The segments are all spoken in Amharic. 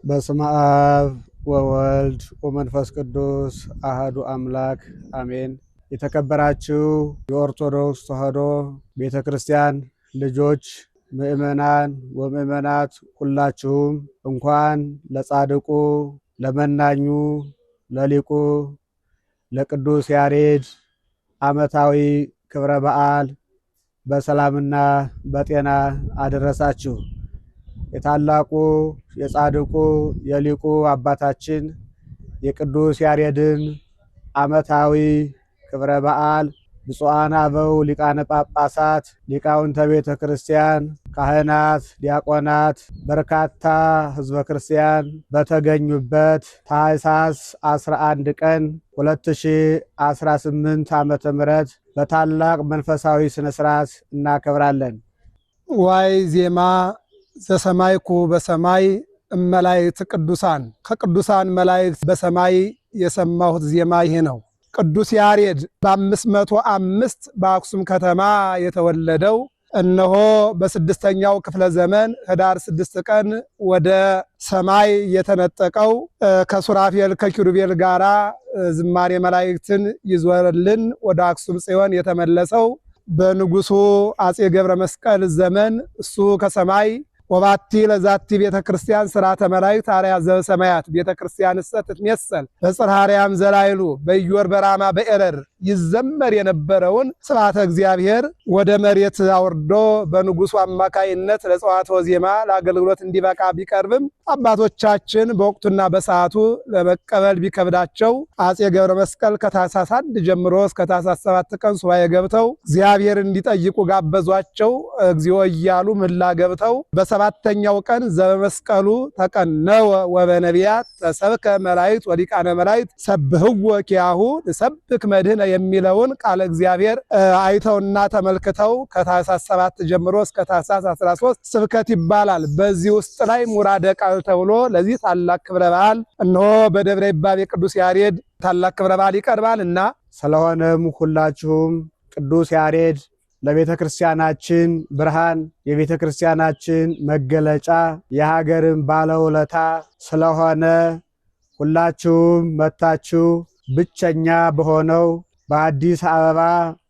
በስመ አብ ወወልድ ወመንፈስ ቅዱስ አሐዱ አምላክ አሜን። የተከበራችሁ የኦርቶዶክስ ተዋሕዶ ቤተክርስቲያን ልጆች ምእመናን ወምእመናት ሁላችሁም እንኳን ለጻድቁ ለመናኙ ለሊቁ ለቅዱስ ያሬድ ዓመታዊ ክብረ በዓል በሰላምና በጤና አደረሳችሁ። የታላቁ የጻድቁ የሊቁ አባታችን የቅዱስ ያሬድን ዓመታዊ ክብረ በዓል ብፁዓን አበው ሊቃነ ጳጳሳት፣ ሊቃውንተ ቤተ ክርስቲያን፣ ካህናት፣ ዲያቆናት፣ በርካታ ሕዝበ ክርስቲያን በተገኙበት ታኅሳስ 11 ቀን 2018 ዓመተ ምህረት በታላቅ መንፈሳዊ ስነ ስርዓት እናከብራለን። ዋይ ዜማ ዘሰማይኩ በሰማይ መላእክት ቅዱሳን፣ ከቅዱሳን መላእክት በሰማይ የሰማሁት ዜማ ይሄ ነው። ቅዱስ ያሬድ በ505 በአክሱም ከተማ የተወለደው እነሆ በ6ኛው ክፍለ ዘመን ህዳር 6 ቀን ወደ ሰማይ የተነጠቀው ከሱራፌል ከኪሩቤል ጋራ ዝማሬ መላእክትን ይዞልን ወደ አክሱም ጽዮን የተመለሰው በንጉሱ አጼ ገብረ መስቀል ዘመን እሱ ከሰማይ ወባቲ ለዛቲ ቤተ ክርስቲያን ሥርዓተ መላእክት አርያ ዘበሰማያት ቤተ ክርስቲያን ትትሜሰል በጽርሐ አርያም ዘላይሉ በኢዮር በራማ በኤረር ይዘመር የነበረውን ስብሐተ እግዚአብሔር ወደ መሬት አውርዶ በንጉሱ አማካይነት ለጸዋትወ ዜማ ለአገልግሎት እንዲበቃ ቢቀርብም አባቶቻችን በወቅቱና በሰዓቱ ለመቀበል ቢከብዳቸው አጼ ገብረ መስቀል ከታኅሳስ 1 ጀምሮ እስከ ታኅሳስ 7 ቀን ሱባኤ ገብተው እግዚአብሔር እንዲጠይቁ ጋበዟቸው። እግዚኦ እያሉ ምህላ ገብተው በሰባተኛው ቀን ዘበመስቀሉ ተቀነወ ወበነቢያት ተሰብከ መላእክት ወሊቃነ መላእክት ሰብህዎ ኪያሁ ንሰብክ መድህነ የሚለውን ቃለ እግዚአብሔር አይተውና ተመልክተው ከታኅሳስ 7 ጀምሮ እስከ ታኅሳስ 13 ስብከት ይባላል። በዚህ ውስጥ ላይ ሙራደ ቃል ተብሎ ለዚህ ታላቅ ክብረ በዓል እነሆ በደብረ ይባቤ ቅዱስ ያሬድ ታላቅ ክብረ በዓል ይቀርባልና ስለሆነም ሁላችሁም ቅዱስ ያሬድ ለቤተ ክርስቲያናችን ብርሃን፣ የቤተ ክርስቲያናችን መገለጫ፣ የሀገርን ባለውለታ ስለሆነ ሁላችሁም መታችሁ ብቸኛ በሆነው በአዲስ አበባ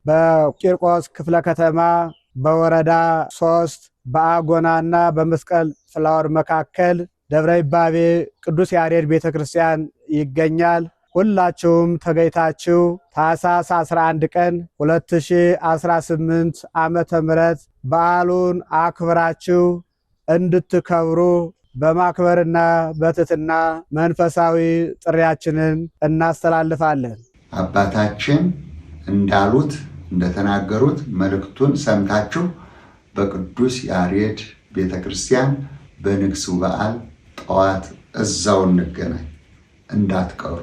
በቂርቆስ ክፍለ ከተማ በወረዳ 3 በአጎናና በመስቀል ፍላወር መካከል ደብረ ይባቤ ቅዱስ ያሬድ ቤተ ክርስቲያን ይገኛል። ሁላችሁም ተገኝታችሁ ታኅሳስ 11 ቀን 2018 ዓመተ ምህረት በዓሉን አክብራችሁ እንድትከብሩ በማክበርና በትሕትና መንፈሳዊ ጥሪያችንን እናስተላልፋለን። አባታችን እንዳሉት እንደተናገሩት መልእክቱን ሰምታችሁ በቅዱስ ያሬድ ቤተክርስቲያን በንግሱ በዓል ጠዋት እዛው እንገናኝ፣ እንዳትቀሩ።